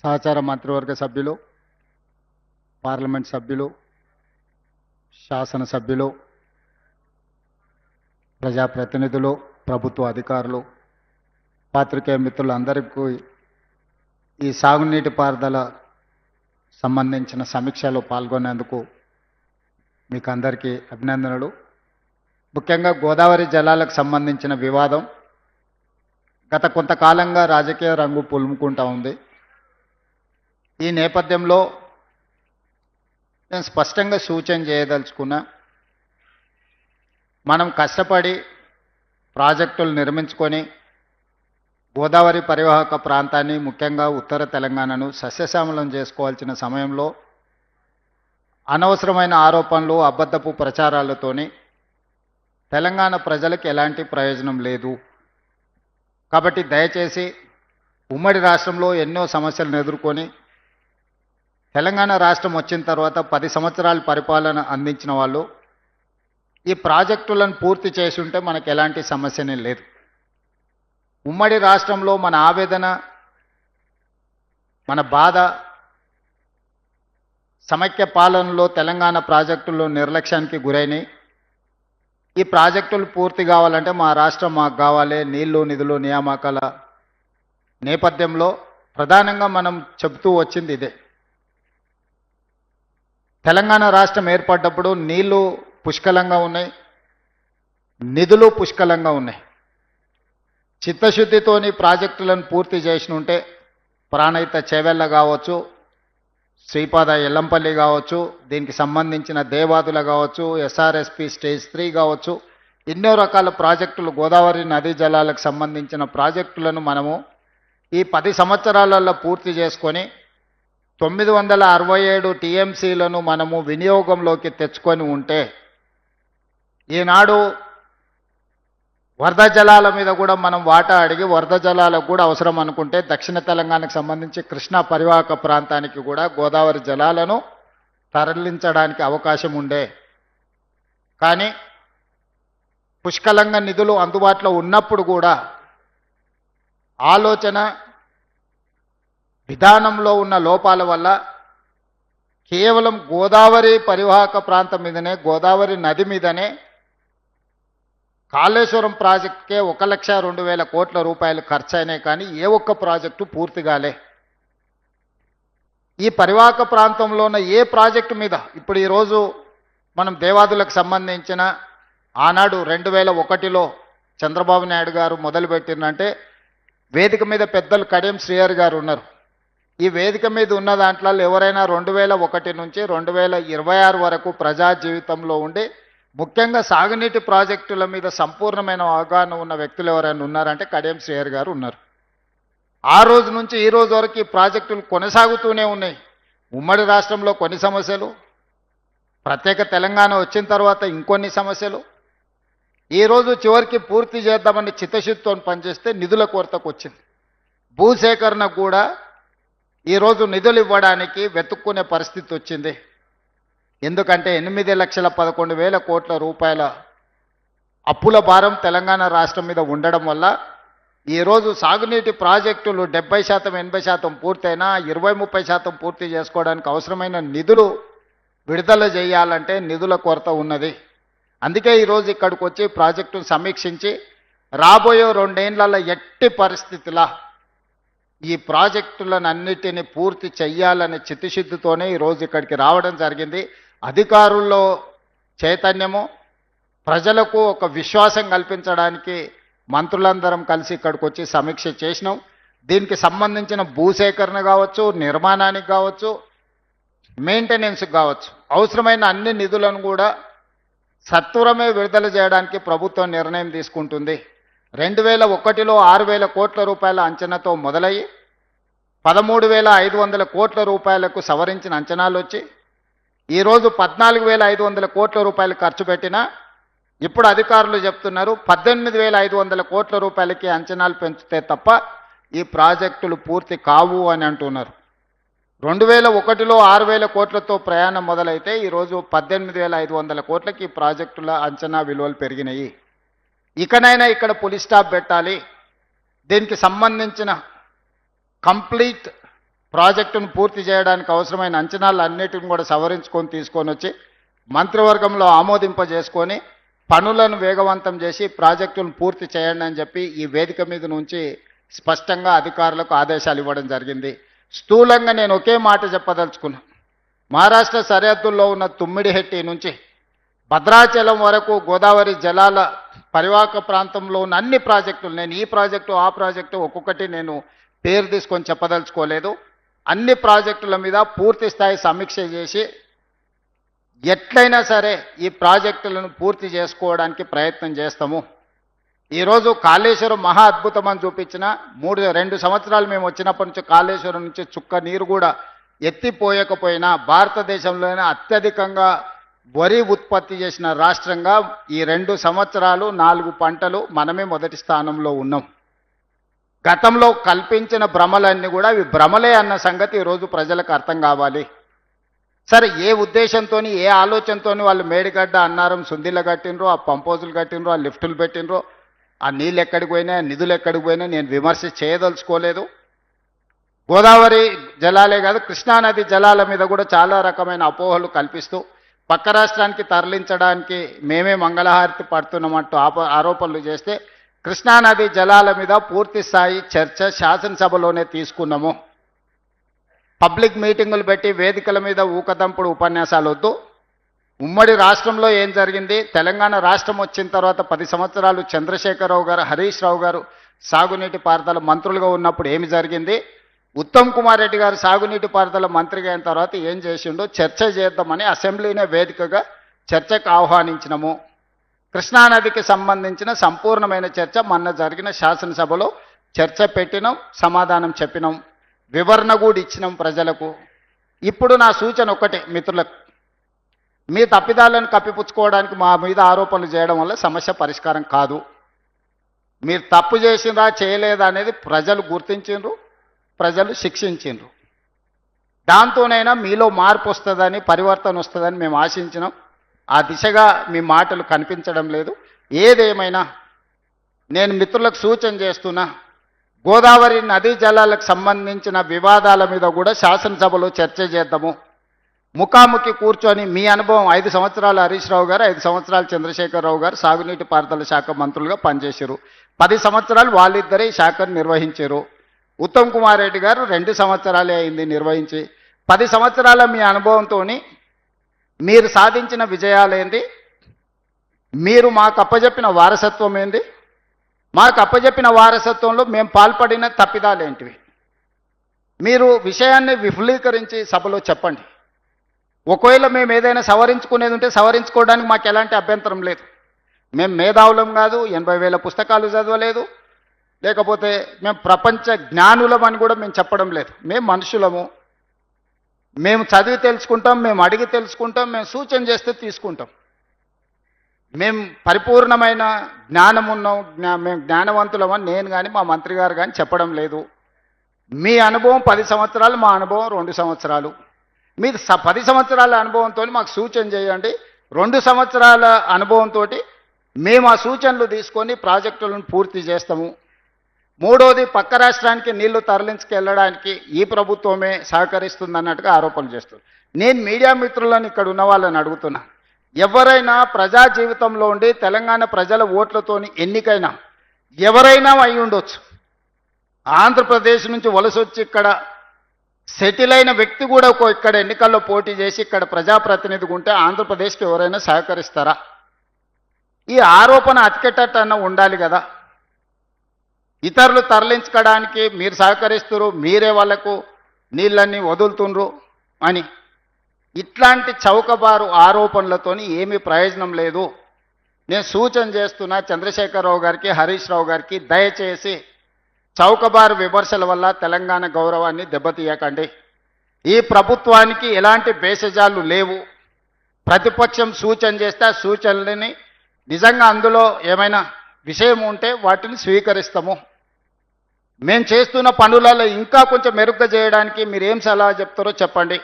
సహచార మంత్రివర్గ సభ్యులు, పార్లమెంట్ సభ్యులు, శాసన సభ్యులు, ప్రజాప్రతినిధులు, ప్రభుత్వ అధికారులు, పాత్రికేయ మిత్రులందరికీ ఈ సాగునీటి పారుదల సంబంధించిన సమీక్షలో పాల్గొనేందుకు మీకు అందరికీ అభినందనలు. ముఖ్యంగా గోదావరి జలాలకు సంబంధించిన వివాదం గత కొంతకాలంగా రాజకీయ రంగు పులుముకుంటా ఉంది. ఈ నేపథ్యంలో నేను స్పష్టంగా సూచన చేయదలుచుకున్నా, మనం కష్టపడి ప్రాజెక్టులు నిర్మించుకొని గోదావరి పరివాహక ప్రాంతాన్ని, ముఖ్యంగా ఉత్తర తెలంగాణను సస్యశ్యామలం చేసుకోవాల్సిన సమయంలో అనవసరమైన ఆరోపణలు, అబద్ధపు ప్రచారాలతోని తెలంగాణ ప్రజలకు ఎలాంటి ప్రయోజనం లేదు. కాబట్టి దయచేసి ఉమ్మడి రాష్ట్రంలో ఎన్నో సమస్యలను ఎదుర్కొని తెలంగాణ రాష్ట్రం వచ్చిన తర్వాత 10 సంవత్సరాల పరిపాలన అందించిన వాళ్ళు ఈ ప్రాజెక్టులను పూర్తి చేసి ఉంటే మనకు ఎలాంటి సమస్యనే లేదు. ఉమ్మడి రాష్ట్రంలో మన ఆవేదన, మన బాధ, సమైక్య పాలనలో తెలంగాణ ప్రాజెక్టుల్లో నిర్లక్ష్యానికి గురైనాయి. ఈ ప్రాజెక్టులు పూర్తి కావాలంటే మా రాష్ట్రం మాకు కావాలి, నీళ్లు నిధులు నియామకాల నేపథ్యంలో ప్రధానంగా మనం చెబుతూ వచ్చింది ఇదే. తెలంగాణ రాష్ట్రం ఏర్పడ్డప్పుడు నీళ్లు పుష్కలంగా ఉన్నాయి, నిధులు పుష్కలంగా ఉన్నాయి. చిత్తశుద్ధితోని ప్రాజెక్టులను పూర్తి చేసి ఉంటే ప్రాణహిత చేవెళ్ళ కావచ్చు, శ్రీపాద ఎల్లంపల్లి కావచ్చు, దీనికి సంబంధించిన దేవాదుల కావచ్చు, ఎస్ఆర్ఎస్పి స్టేజ్ 3 కావచ్చు, ఎన్నో రకాల ప్రాజెక్టులు, గోదావరి నదీ జలాలకు సంబంధించిన ప్రాజెక్టులను మనము ఈ 10 సంవత్సరాలలో పూర్తి చేసుకొని 967 టీఎంసీలను మనము వినియోగంలోకి తెచ్చుకొని ఉంటే ఈనాడు వరద జలాల మీద కూడా మనం వాటా అడిగి వరద జలాలకు కూడా అవసరం అనుకుంటే దక్షిణ తెలంగాణకు సంబంధించి కృష్ణా పరివాహక ప్రాంతానికి కూడా గోదావరి జలాలను తరలించడానికి అవకాశం ఉండే. కానీ పుష్కలంగా నిధులు అందుబాటులో ఉన్నప్పుడు కూడా ఆలోచన విధానంలో ఉన్న లోపాల వల్ల కేవలం గోదావరి పరివాహక ప్రాంతం మీదనే, గోదావరి నది మీదనే కాళేశ్వరం ప్రాజెక్టుకే 1,02,000 కోట్ల రూపాయలు ఖర్చు అయినాయి. కానీ ఏ ఒక్క ప్రాజెక్టు పూర్తి కాలే. ఈ పరివాహక ప్రాంతంలో ఉన్న ఏ ప్రాజెక్టు మీద ఇప్పుడు ఈరోజు మనం దేవాదులకు సంబంధించిన ఆనాడు 2001లో చంద్రబాబు నాయుడు గారు మొదలుపెట్టినంటే వేదిక మీద పెద్దలు కడియం శ్రీహరి గారు ఉన్నారు. ఈ వేదిక మీద ఉన్న దాంట్లో ఎవరైనా 2001 నుంచి 2026 వరకు ప్రజా జీవితంలో ఉండి ముఖ్యంగా సాగునీటి ప్రాజెక్టుల మీద సంపూర్ణమైన అవగాహన ఉన్న వ్యక్తులు ఎవరైనా ఉన్నారంటే కడియం శ్రీహరి గారు ఉన్నారు. ఆ రోజు నుంచి ఈ రోజు వరకు ఈ ప్రాజెక్టులు కొనసాగుతూనే ఉన్నాయి. ఉమ్మడి రాష్ట్రంలో కొన్ని సమస్యలు, ప్రత్యేక తెలంగాణ వచ్చిన తర్వాత ఇంకొన్ని సమస్యలు, ఈరోజు చివరికి పూర్తి చేద్దామని చిత్తశుద్ధితో పనిచేస్తే నిధుల కొరతకు వచ్చింది. భూసేకరణ కూడా ఈరోజు నిధులు ఇవ్వడానికి వెతుక్కునే పరిస్థితి వచ్చింది. ఎందుకంటే 8,11,000 కోట్ల రూపాయల అప్పుల భారం తెలంగాణ రాష్ట్రం మీద ఉండడం వల్ల ఈరోజు సాగునీటి ప్రాజెక్టులు 70%, 80% పూర్తయినా 20-30% పూర్తి చేసుకోవడానికి అవసరమైన నిధులు విడుదల చేయాలంటే నిధుల కొరత ఉన్నది. అందుకే ఈరోజు ఇక్కడికి వచ్చి ప్రాజెక్టును సమీక్షించి రాబోయే 2 ఏళ్లలో ఎట్టి పరిస్థితుల ఈ ప్రాజెక్టులను అన్నిటిని పూర్తి చెయ్యాలనే చిత్తశుద్ధితోనే ఈరోజు ఇక్కడికి రావడం జరిగింది. అధికారుల్లో చైతన్యము, ప్రజలకు ఒక విశ్వాసం కల్పించడానికి మంత్రులందరం కలిసి ఇక్కడికి వచ్చి సమీక్ష చేసినాం. దీనికి సంబంధించిన భూసేకరణ కావచ్చు, నిర్మాణానికి కావచ్చు, మెయింటెనెన్స్కి కావచ్చు, అవసరమైన అన్ని నిధులను కూడా సత్వరమే విడుదల చేయడానికి ప్రభుత్వం నిర్ణయం తీసుకుంటుంది. 2001లో 6,000 కోట్ల రూపాయల అంచనాతో మొదలయ్యి 13,500 కోట్ల రూపాయలకు సవరించిన అంచనాలు వచ్చి ఈరోజు 14,500 కోట్ల రూపాయలు ఖర్చు పెట్టినా ఇప్పుడు అధికారులు చెప్తున్నారు 18,500 కోట్ల రూపాయలకి అంచనాలు పెంచితే తప్ప ఈ ప్రాజెక్టులు పూర్తి కావు అని అంటున్నారు. 2001లో 6,000 కోట్లతో ప్రయాణం మొదలైతే ఈరోజు 18,500 కోట్లకి ఈ ప్రాజెక్టుల అంచనా విలువలు పెరిగినాయి. ఇకనైనా ఇక్కడ పులి స్టాప్ పెట్టాలి. దీనికి సంబంధించిన కంప్లీట్ ప్రాజెక్టును పూర్తి చేయడానికి అవసరమైన అంచనాలు అన్నిటిని కూడా సవరించుకొని తీసుకొని వచ్చి మంత్రివర్గంలో ఆమోదింపజేసుకొని పనులను వేగవంతం చేసి ప్రాజెక్టులను పూర్తి చేయండి అని చెప్పి ఈ వేదిక మీద నుంచి స్పష్టంగా అధికారులకు ఆదేశాలు ఇవ్వడం జరిగింది. స్థూలంగా నేను ఒకే మాట చెప్పదలుచుకున్నా. మహారాష్ట్ర సరిహద్దుల్లో ఉన్న తుమ్మిడిహెట్టి నుంచి భద్రాచలం వరకు గోదావరి జలాల పరివాహక ప్రాంతంలో ఉన్న అన్ని ప్రాజెక్టులు, నేను ఈ ప్రాజెక్టు ఆ ప్రాజెక్టు ఒక్కొక్కటి నేను పేరు తీసుకొని చెప్పదలుచుకోలేదు. అన్ని ప్రాజెక్టుల మీద పూర్తి స్థాయి సమీక్ష చేసి ఎట్లయినా సరే ఈ ప్రాజెక్టులను పూర్తి చేసుకోవడానికి ప్రయత్నం చేస్తాము. ఈరోజు కాళేశ్వరం మహా అద్భుతం అని చూపించిన 2 సంవత్సరాలు మేము వచ్చినప్పటి నుంచి కాళేశ్వరం నుంచి చుక్క నీరు కూడా ఎత్తిపోయకపోయినా భారతదేశంలోనే అత్యధికంగా వరి ఉత్పత్తి చేసిన రాష్ట్రంగా ఈ 2 సంవత్సరాలు 4 పంటలు మనమే మొదటి స్థానంలో ఉన్నాం. గతంలో కల్పించిన భ్రమలన్నీ కూడా ఇవి భ్రమలే అన్న సంగతి ఈరోజు ప్రజలకు అర్థం కావాలి. సరే, ఏ ఉద్దేశంతో ఏ ఆలోచనతో వాళ్ళు మేడిగడ్డ అన్నారం సుందిల కట్టినరో, ఆ పంపోజులు కట్టినరో, ఆ లిఫ్టులు పెట్టినరో, ఆ నీళ్ళు ఎక్కడికి పోయినా నిధులు ఎక్కడికి పోయినా నేను విమర్శ చేయదలుచుకోలేదు. గోదావరి జలాలే కాదు కృష్ణానది జలాల మీద కూడా చాలా రకమైన అపోహలు కల్పిస్తూ పక్క రాష్ట్రానికి తరలించడానికి మేమే మంగళహారతి పడుతున్నామంటూ ఆరోపణలు చేస్తే కృష్ణానది జలాల మీద పూర్తి స్థాయి చర్చ శాసనసభలోనే తీసుకున్నాము. పబ్లిక్ మీటింగులు పెట్టి వేదికల మీద ఊకదంపుడు ఉపన్యాసాలు వద్దు. ఉమ్మడి రాష్ట్రంలో ఏం జరిగింది, తెలంగాణ రాష్ట్రం వచ్చిన తర్వాత 10 సంవత్సరాలు చంద్రశేఖరరావు గారు, హరీష్ రావు గారు సాగునీటి పారుదల మంత్రులుగా ఉన్నప్పుడు ఏమి జరిగింది, ఉత్తమ్ కుమార్ రెడ్డి గారు సాగునీటి పారుదల మంత్రిగా అయిన తర్వాత ఏం చేసిండో చర్చ చేద్దామని అసెంబ్లీనే వేదికగా చర్చకు ఆహ్వానించినము. కృష్ణానదికి సంబంధించిన సంపూర్ణమైన చర్చ మొన్న జరిగిన శాసనసభలో చర్చ పెట్టినాం, సమాధానం చెప్పినాం, వివరణ కూడా ఇచ్చినాం ప్రజలకు. ఇప్పుడు నా సూచన ఒక్కటే మిత్రులకు, మీ తప్పిదాలను కప్పిపుచ్చుకోవడానికి మా మీద ఆరోపణలు చేయడం వల్ల సమస్య పరిష్కారం కాదు. మీరు తప్పు చేసిందా చేయలేదా అనేది ప్రజలు గుర్తించిండ్రు, ప్రజలు శిక్షించిండ్రు. దాంతోనైనా మీలో మార్పు వస్తుందని, పరివర్తన వస్తుందని మేము ఆశించినాం. ఆ దిశగా మీ మాటలు కనిపించడం లేదు. ఏదేమైనా నేను మిత్రులకు సూచన చేస్తున్నా, గోదావరి నదీ జలాలకు సంబంధించిన వివాదాల మీద కూడా శాసనసభలో చర్చ చేద్దాము. ముఖాముఖి కూర్చొని మీ అనుభవం 5 సంవత్సరాలు హరీష్ రావు గారు, 5 సంవత్సరాలు చంద్రశేఖరరావు గారు సాగునీటి పారుదల శాఖ మంత్రులుగా పనిచేశారు. 10 సంవత్సరాలు వాళ్ళిద్దరే ఈ శాఖను నిర్వహించారు. ఉత్తమ్ కుమార్ రెడ్డి గారు 2 సంవత్సరాలే అయింది నిర్వహించి. 10 సంవత్సరాల మీ అనుభవంతో మీరు సాధించిన విజయాలేంది, మీరు మాకు అప్పజెప్పిన వారసత్వం ఏంది, మాకు అప్పజెప్పిన వారసత్వంలో మేము పాల్పడిన తప్పిదాలేంటివి, మీరు విషయాన్ని విఫలీకరించి సభలో చెప్పండి. ఒకవేళ మేము ఏదైనా సవరించుకునేది ఉంటే సవరించుకోవడానికి మాకు ఎలాంటి అభ్యంతరం లేదు. మేము మేధావులం కాదు, 80,000 పుస్తకాలు చదవలేదు, లేకపోతే మేము ప్రపంచ జ్ఞానులం అని కూడా మేము చెప్పడం లేదు. మేము మనుషులము, మేము చదివి తెలుసుకుంటాం, మేము అడిగి తెలుసుకుంటాం, మేము సూచన చేస్తే తీసుకుంటాం. మేము పరిపూర్ణమైన జ్ఞానం ఉన్నాం, మేము జ్ఞానవంతులమని నేను కానీ మా మంత్రి గారు కానీ చెప్పడం లేదు. మీ అనుభవం 10 సంవత్సరాలు, మా అనుభవం 2 సంవత్సరాలు. మీరు 10 సంవత్సరాల అనుభవంతో మాకు సూచన చేయండి. 2 సంవత్సరాల అనుభవంతో మేము ఆ సూచనలు తీసుకొని ప్రాజెక్టులను పూర్తి చేస్తాము. మూడోది, పక్క రాష్ట్రానికి నీళ్లు తరలించుకెళ్ళడానికి ఈ ప్రభుత్వమే సహకరిస్తుందన్నట్టుగా ఆరోపణలు చేస్తారు. నేను మీడియా మిత్రులను ఇక్కడ ఉన్న వాళ్ళని అడుగుతున్నా, ఎవరైనా ప్రజా జీవితంలో ఉండి తెలంగాణ ప్రజల ఓట్లతోని ఎన్నికైనా ఎవరైనా అయి ఉండొచ్చు. ఆంధ్రప్రదేశ్ నుంచి వలస వచ్చి ఇక్కడ సెటిల్ అయిన వ్యక్తి కూడా ఇక్కడ ఎన్నికల్లో పోటీ చేసి ఇక్కడ ప్రజాప్రతినిధిగా ఉంటే ఆంధ్రప్రదేశ్కి ఎవరైనా సహకరిస్తారా? ఈ ఆరోపణ అతికెట్టన్న ఉండాలి కదా. ఇతరులు తరలించుకోవడానికి మీరు సహకరిస్తున్నారు, మీరే వాళ్లకు నీళ్ళన్నీ వదులుతుండ్రు అని ఇట్లాంటి చౌకబారు ఆరోపణలతోని ఏమీ ప్రయోజనం లేదు. నేను సూచన చేస్తున్నా చంద్రశేఖరరావు గారికి, హరీష్ రావు గారికి, దయచేసి చౌకబారు విమర్శల వల్ల తెలంగాణ గౌరవాన్ని దెబ్బతీయకండి. ఈ ప్రభుత్వానికి ఎలాంటి భేషజాలు లేవు. ప్రతిపక్షం సూచన చేస్తే ఆ సూచనలని నిజంగా అందులో ఏమైనా విషయం ఉంటే వాటిని స్వీకరిస్తాము. మేము చేస్తున్న పనులలో ఇంకా కొంచెం మెరుగ్గా చేయడానికి మీరు ఏం సలహా చెప్తారో చెప్పండి.